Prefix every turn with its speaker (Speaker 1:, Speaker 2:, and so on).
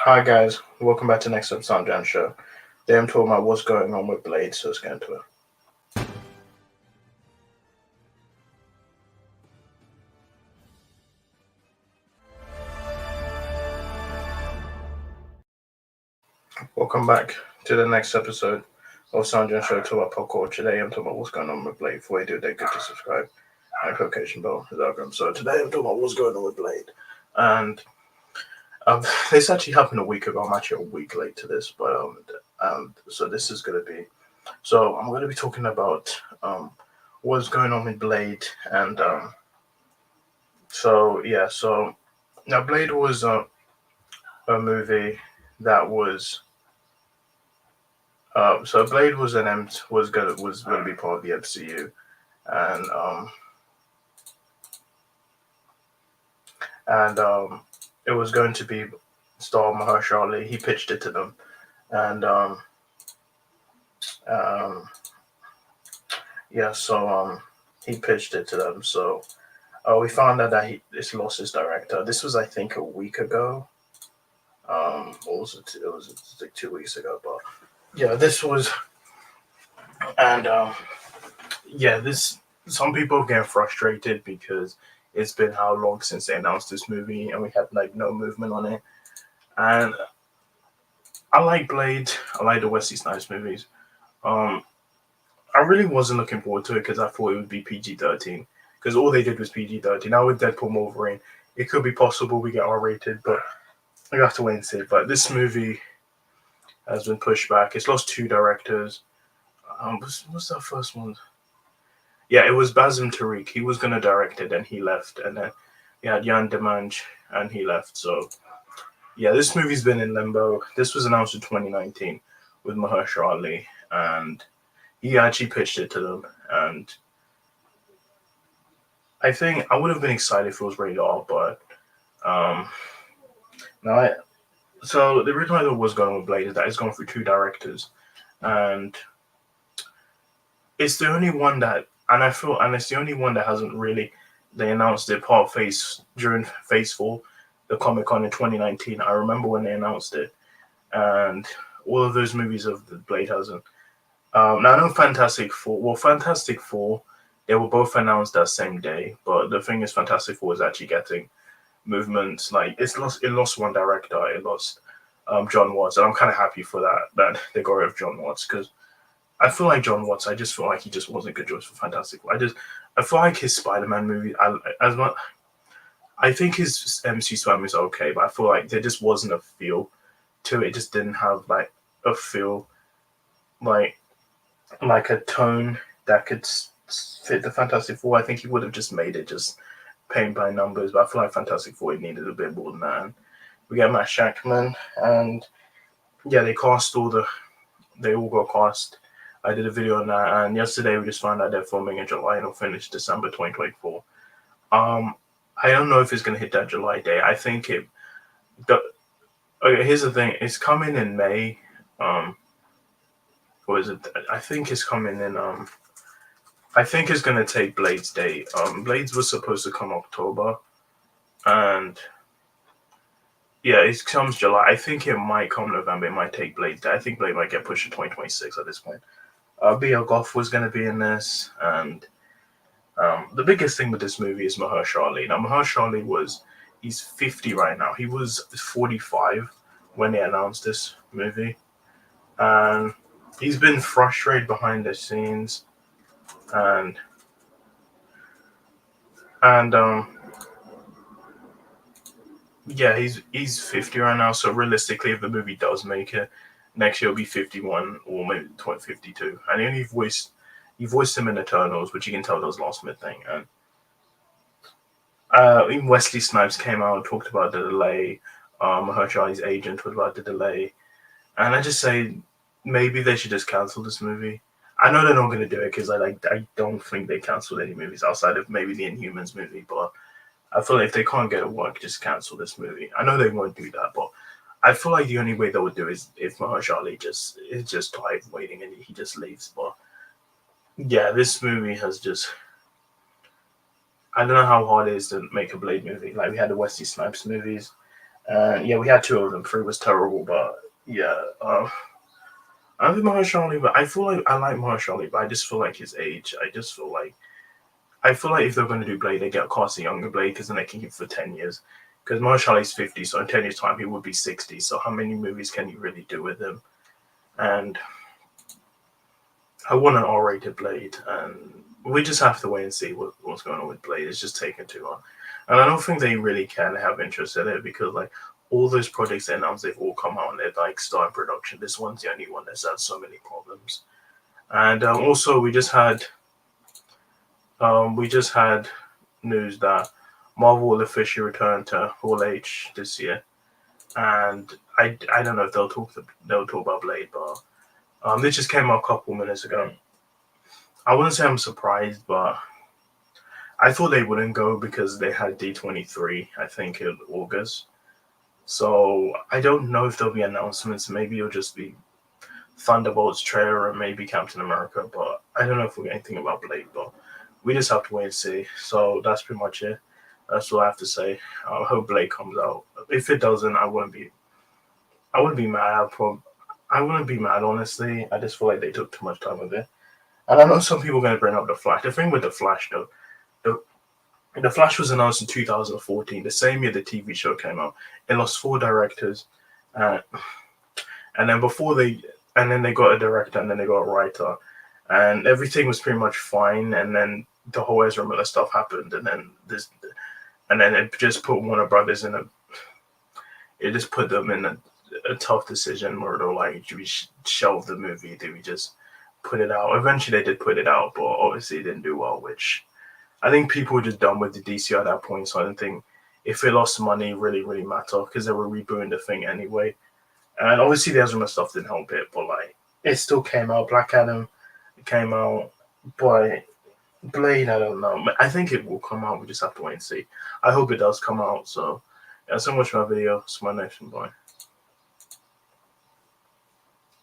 Speaker 1: Hi guys, welcome back to the next episode of SamDjanShow. Today I'm talking about what's going on with Blade, so let's get into it. Welcome back to the next episode of SamDjanShow, talk about pop culture. Today I'm talking about what's going on with Blade. Before you do that, good to subscribe and notification bell is welcome. So today I'm talking about what's going on with Blade. And this actually happened a week ago. I'm actually a week late to this, but so this is gonna be I'm gonna be talking about what's going on with Blade and so now Blade was a movie that was so Blade was gonna be part of the MCU, and it was going to be star Mahershala Ali. He pitched it to them, and um yeah so he pitched it to them. So we found out that it's lost his director. This was, I think, a week ago. What was it? It was like 2 weeks ago, but yeah, this was, and this some people get frustrated because it's been how long since they announced this movie and we had like no movement on it. And I like Blade. I like the Wesley Snipes movies. Um, I really wasn't looking forward to it because I thought it would be PG-13. Because all they did was PG-13. Now with Deadpool and Wolverine, it could be possible we get R-rated, but we have to wait and see. But this movie has been pushed back. It's lost two directors. What's that first one? Yeah, it was Basim Tariq. He was gonna direct it, and he left. And then we had Jan Demange, and he left. So yeah, this movie's been in limbo. This was announced in 2019 with Mahershala Ali, and he actually pitched it to them. And I think I would have been excited if it was rated R, but um, now so the reason why I was going with Blade is that it's gone through two directors, and it's the only one that, and I feel, and it's the only one that hasn't really. They announced it part phase during Phase Four, the Comic Con in 2019. I remember when they announced it, and all of those movies of the Blade hasn't. Now I know Fantastic Four. Well, Fantastic Four, they were both announced that same day, but the thing is, Fantastic Four is actually getting movements. Like it lost one director. It lost John Watts, and I'm kind of happy for that. That they got rid of John Watts because I feel like John Watts. I just feel like he just wasn't a good choice for Fantastic Four. I feel like his Spider-Man movie. As much I think his MC Spider-Man is okay, but I feel like there just wasn't a feel to it. It just didn't have like a feel, like a tone that could fit the Fantastic Four. I think he would have just made it just paint by numbers, but I feel like Fantastic Four needed a bit more than that. And we get Matt Shackman, and yeah, they all got cast. I did a video on that, and yesterday we just found out they're filming in July and it'll finish December 2024. Um, I don't know if it's gonna hit that July day. I think it. The, okay, here's the thing: it's coming in May. Um, or is it? I think it's coming in. I think it's gonna take Blade's date. Blades was supposed to come October, and yeah, it comes July. I think it might come November. It might take Blade. I think Blade might get pushed to 2026 at this point. B.L. Goff was going to be in this, and the biggest thing with this movie is Mahershala Ali. Now, Mahershala Ali he's 50 right now. He was 45 when they announced this movie, and he's been frustrated behind the scenes, and and yeah, he's 50 right now. So realistically, if the movie does make it, next year will be 51 or maybe 52. And he voiced him in Eternals, which you can tell that was last minute thing. And even Wesley Snipes came out and talked about the delay. Mahershala's agent talked about the delay, and I just say maybe they should just cancel this movie. I know they're not going to do it because I don't think they canceled any movies outside of maybe the Inhumans movie, but I feel like if they can't get it work, just cancel this movie. I know they won't do that, but I feel like the only way they would do is if Mahershala Ali is just tired of waiting and he just leaves. But yeah, this movie has just, I don't know how hard it is to make a Blade movie. Like we had the Wesley Snipes movies, And yeah, we had two of them. Three was terrible, but yeah. I think Mahershala Ali, but I feel like I like Mahershala Ali, but I just feel like his age. I feel like if they're going to do Blade, they get cast a younger Blade because then they can keep for 10 years. Because Mahershala is 50, so in 10 years' time he would be 60. So how many movies can you really do with him? And I want an R-rated Blade, and we just have to wait and see what's going on with Blade. It's just taking too long, and I don't think they really can have interest in it because like all those projects they announced, they've all come out and they're like starting production. This one's the only one that's had so many problems. And also we just had news that Marvel will officially return to Hall H this year, and I don't know if they'll talk about Blade, but this just came out a couple minutes ago. I wouldn't say I'm surprised, but I thought they wouldn't go because they had D23, I think, in August. So I don't know if there'll be announcements. Maybe it'll just be Thunderbolts trailer and maybe Captain America, but I don't know if we'll get anything about Blade, but we just have to wait and see. So that's pretty much it. That's all I have to say. I hope Blade comes out. If it doesn't, I wouldn't be mad. I wouldn't be mad, honestly. I just feel like they took too much time with it. And I know some people are going to bring up the Flash. The thing with the Flash, though, the Flash was announced in 2014, the same year the TV show came out. It lost four directors, uh, and then they got a director, and then they got a writer, and everything was pretty much fine. And then the whole Ezra Miller stuff happened, and then it just put Warner Brothers it just put them in a tough decision where they're like, do we shelve the movie? Do we just put it out? Eventually, they did put it out, but obviously, it didn't do well, which I think people were just done with the DC at that point. So I don't think if it lost money really, really matter because they were rebooting the thing anyway. And obviously, the Ezra stuff didn't help it, but like it still came out. Black Adam came out, but Blade, I don't know. I think it will come out. We just have to wait and see. I hope it does come out. So, yeah, so much for my video. It's my next one. Bye.